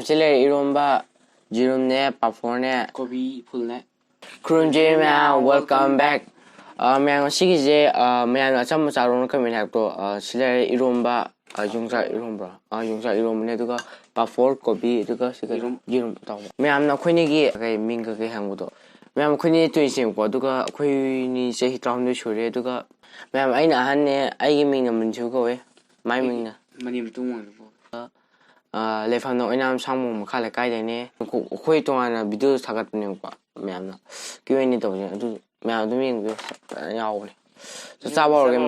ꯆꯤꯜꯂꯦ ꯏꯔꯣꯝꯕ ꯖꯤꯔꯨꯝꯅꯦ ꯄꯥꯐꯣꯔꯅꯦ ꯀꯣꯕꯤ ꯐꯨꯜꯅꯦ ꯈꯨꯔꯨꯝꯖꯩ ꯃꯌꯥꯝ ꯋꯦꯜꯀꯝ ꯕꯦꯛ ꯃꯌꯥꯝ ꯉꯁꯤꯒꯤꯁꯦ ꯃꯌꯥꯝꯅ ꯑꯆꯝꯕ ꯆꯥꯔꯣꯅ ꯀꯃꯦꯟ ꯍꯥꯏꯕꯗꯣ ꯁꯤ ꯂꯩꯔꯦ ꯏꯔꯣꯝꯕ ꯌꯣꯡꯆꯥꯛ ꯏꯔꯣꯝꯕ꯭ꯔꯣ ꯌꯣꯡꯆꯥꯛ ꯏꯔꯣꯝꯕꯅꯦ ꯑꯗꯨꯒ ꯄꯥꯐꯣꯔ ꯀꯣꯕꯤ ꯑꯗꯨꯒ ꯁꯤꯒ ꯌꯦꯔꯨꯝ ꯇꯧꯕ ꯃꯌꯥꯝꯅ ꯑꯩꯈꯣꯏꯅꯤꯒꯤ ꯀꯩ ꯃꯤꯡ ꯀꯩ ꯍꯪꯕꯗꯣ ꯃꯌꯥꯝ ꯑꯩꯈꯣꯏꯅꯤ ꯇ꯭ꯋꯤꯟꯁꯅꯦꯕꯀꯣ ꯑꯗꯨꯒ ꯑꯩꯈꯣꯏꯅꯤ ꯆꯍꯤ 12 ꯁꯨꯔꯦ ꯑꯗꯨꯒ ꯃꯌꯥꯝ ꯑꯩꯅ ꯑꯍꯟꯅꯦ ꯑꯩꯒꯤ ꯃꯤꯡꯅ ꯃꯟꯖꯨ ꯀꯧꯋꯦ ꯃꯥꯏ ꯃꯤꯡꯅ ꯃꯅꯤ ꯃꯇꯨꯡ ꯑꯣꯏꯅꯀꯣ ꯂꯩꯐꯝꯅ ꯑꯣꯏꯅꯥꯝ ꯁꯥꯡꯃ ꯃꯈꯥ ꯂꯩꯀꯥꯏꯗꯩꯅꯦ ꯑꯩꯈꯣꯏ ꯇꯣꯉꯥꯟꯅ ꯚꯤꯗꯤꯑꯣ ꯊꯥꯒꯠꯄꯅꯦꯕꯀꯣ ꯃꯌꯥꯝꯅ Q&A ꯇꯧꯕꯅꯦ ꯑꯗꯨ ꯃꯌꯥꯝ ꯑꯗꯨꯝ ꯌꯦꯡꯕꯤꯌꯨ ꯐꯖꯅ ꯌꯥꯎꯕꯅꯦ ꯆꯥꯕ ꯍꯧꯔꯒꯦ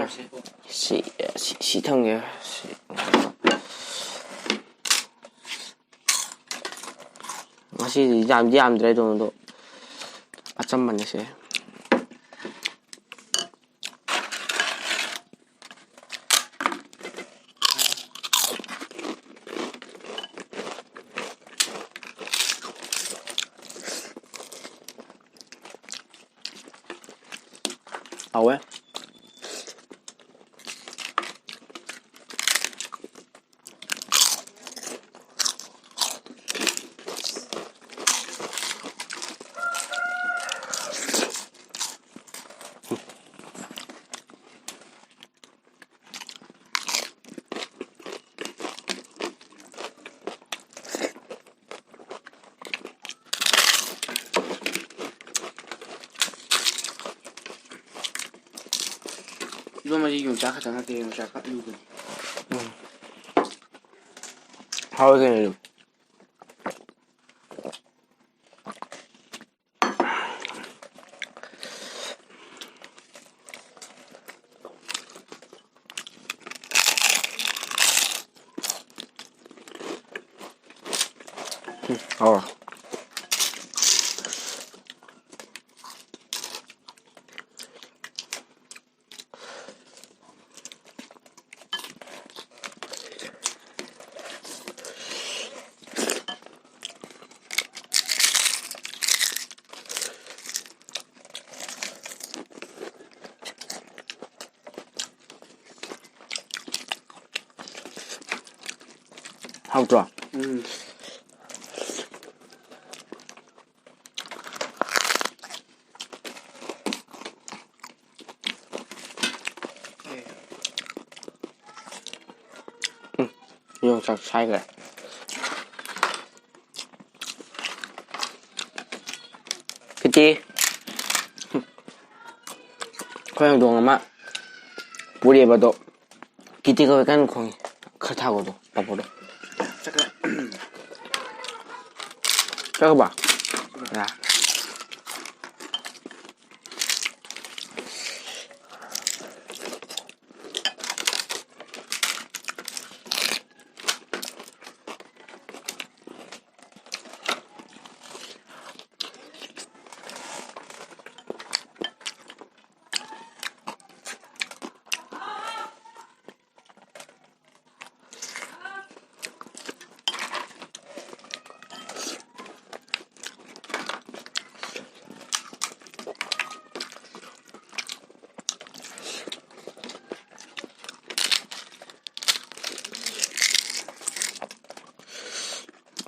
ꯁꯤ ꯊꯝꯒꯦ ꯉꯁꯤꯗꯤ ꯌꯥꯝꯗ꯭ꯔꯦ ꯑꯗꯣ ꯑꯆꯝꯕꯅꯦ ꯁꯦ ꯍꯥꯎꯋꯦ 이거만 용자 하잖아, 대 용자가 이거. 하루 종일 하우드라 용짝 사이가 그치 고양동 아마 뿌리에봐도 기티가 왜 가는 콩이 그렇다고도 봐보래 잠깐만 야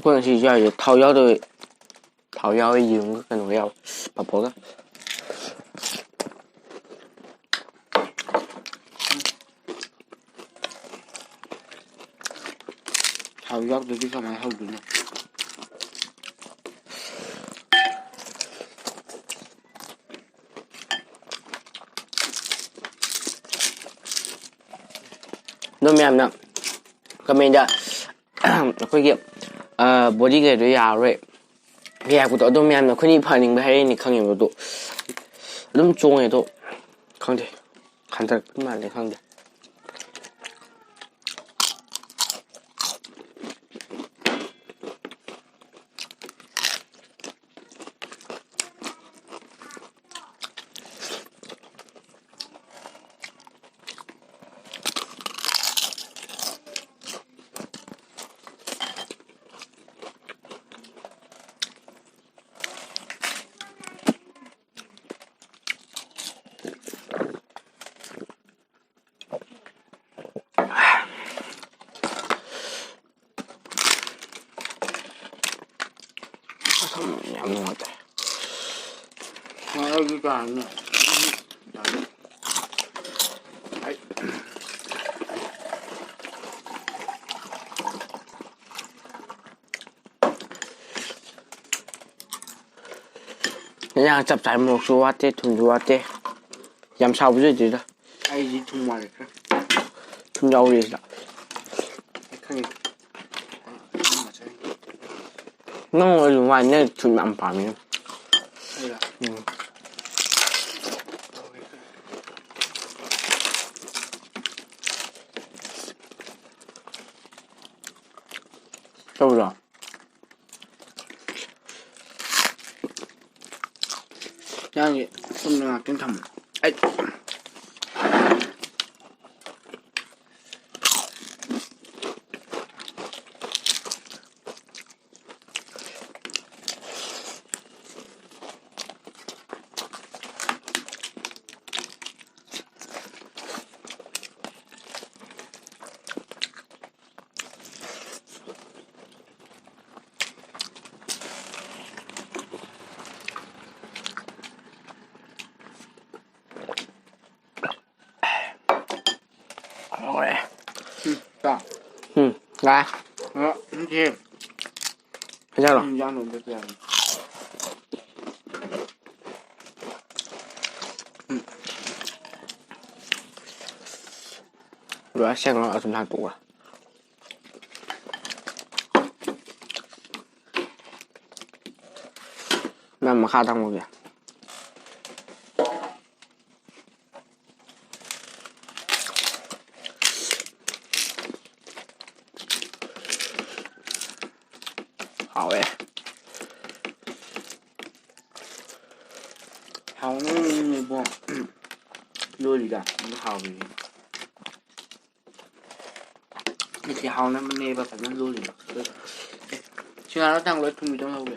嗰陣時真係頭優用嗰陣有婆婆嘅。頭優到啲咁樣後段啊！ꯑꯗꯨ ꯃꯌꯥꯝꯅ ꯀꯃꯦꯟꯗ ꯑꯩꯈꯣꯏꯒꯤ ꯕꯣꯗꯤꯒꯩꯗꯣ ꯌꯥꯔꯔꯣꯏ ꯌꯥꯔꯛꯄꯗꯣ ꯑꯗꯨꯝ ꯃꯌꯥꯝꯅ ꯑꯩꯈꯣꯏꯅꯤ ꯐꯍꯟꯅꯤꯡꯕ ꯍꯥꯏꯔꯛꯏꯅꯤ ꯈꯪꯉꯦꯕ ꯑꯗꯣ ꯑꯗꯨꯝ ꯆꯣꯡꯉꯦ ꯑꯗꯣ ꯈꯪꯗꯦ ꯍꯟꯊꯔꯛꯄ ꯃꯥꯜꯂꯦ ꯈꯪꯗꯦ ꯌꯥꯝ ꯅꯨꯡꯉꯥꯏꯇꯦ ꯑꯩꯒꯤ ꯀꯥꯅꯤ ꯑꯩ ꯌꯥꯝ ꯆꯞ ꯆꯥꯏ ꯃꯣꯔꯣꯛꯁꯨ ꯋꯥꯠꯇꯦ ꯊꯨꯝꯁꯨ ꯋꯥꯠꯇꯦ ꯌꯥꯝ ꯁꯥꯕꯁꯨ ꯑꯣꯏꯗ꯭ꯔꯤꯗ ꯑꯩꯁꯤ ꯊꯨꯝ ꯋꯥꯠꯂꯦ ꯈꯔ ꯊꯨꯝ ꯌꯥꯎꯔꯤ ꯁꯤꯗ ꯑꯩ ꯈꯪꯉꯦ ꯅꯪ ꯑꯗꯨꯃꯥꯏꯅ ꯊꯨꯝ ꯌꯥꯝ ꯄꯥꯝꯃꯤ ꯑꯩꯔ ꯇꯧꯕ꯭ꯔꯣ ꯌꯥꯡꯁꯦ ꯆꯨꯝꯅ ꯉꯥꯛꯇꯪ ꯊꯝꯃꯨ ꯑꯩ ꯍꯣꯏ ꯇꯥ ꯂꯥꯛꯑꯦ ꯏꯆꯦ ꯍꯖꯥꯡꯂꯣ ꯏꯟꯖꯥꯡ ꯂꯣꯝꯗ ꯀꯌꯥꯅꯤ ꯂꯣꯏꯔ ꯁꯦꯡꯅ ꯑꯗꯨꯝ ꯂꯥꯛꯇꯣꯛꯑꯣ ꯅꯪ ꯃꯈꯥ ꯊꯪꯕꯒꯤ ꯍꯥꯎꯋꯦ ꯍꯥꯎꯅꯕ ꯂꯣꯜꯂꯤꯗ ꯑꯗꯨ ꯍꯥꯎꯕꯅꯤ ꯏꯆꯦ ꯍꯥꯎꯅꯕꯅꯦꯕ ꯐꯖꯅ ꯂꯣꯜꯂꯤꯗꯣ ꯁꯤꯡꯍꯥꯔ ꯊꯥꯡ ꯂꯣꯏ ꯊꯨꯝ ꯈꯤꯇꯪ ꯍꯧꯒꯦ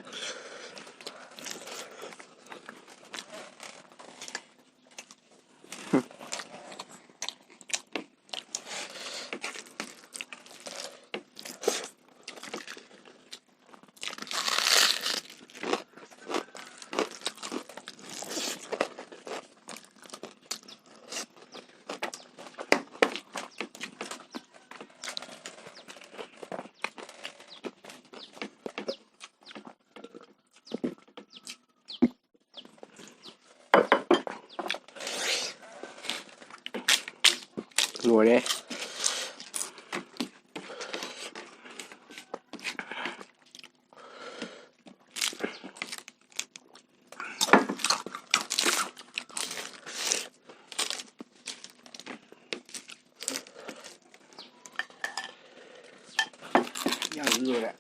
ꯂꯣꯏꯔꯦ ꯌꯥꯝ ꯂꯣꯏꯔꯦ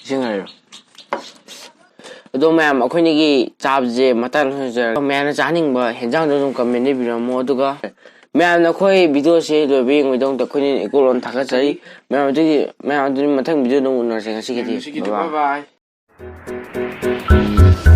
ꯏꯁꯤꯡ ꯍꯩꯔꯣ ꯑꯗꯣ ꯃꯌꯥꯝ ꯑꯩꯈꯣꯏꯅꯤꯒꯤ ꯆꯥꯕꯁꯦ ꯃꯇꯥꯡ ꯍꯧꯖꯔꯒ ꯃꯌꯥꯝꯅ ꯆꯥꯅꯤꯡꯕ ꯍꯦꯟꯖꯥꯡꯗꯣ ꯑꯗꯨꯝ ꯀꯃꯦꯟꯗ ꯏꯕꯤꯔꯝꯃꯣ ꯑꯗꯨꯒ ꯃꯌꯥꯝꯅ ꯑꯩꯈꯣꯏ ꯚꯤꯗꯤꯑꯣꯁꯦ ꯂꯣꯏꯕ ꯌꯦꯡꯕꯒꯤꯗꯃꯛꯇ ꯑꯩꯈꯣꯏꯅ ꯏꯀꯣꯂꯣꯟ ꯊꯥꯒꯠꯆꯔꯤ ꯃꯌꯥꯝ ꯑꯗꯨꯗꯤ ꯃꯊꯪ ꯚꯤꯗꯤꯑꯣꯗ ꯎꯅꯔꯁꯦ ꯉꯁꯤꯒꯤꯗꯤ ꯉꯁꯤꯒꯤꯗꯤ ꯕꯥꯏ ꯕꯥꯏ ꯕꯥꯏ ꯕꯥꯏ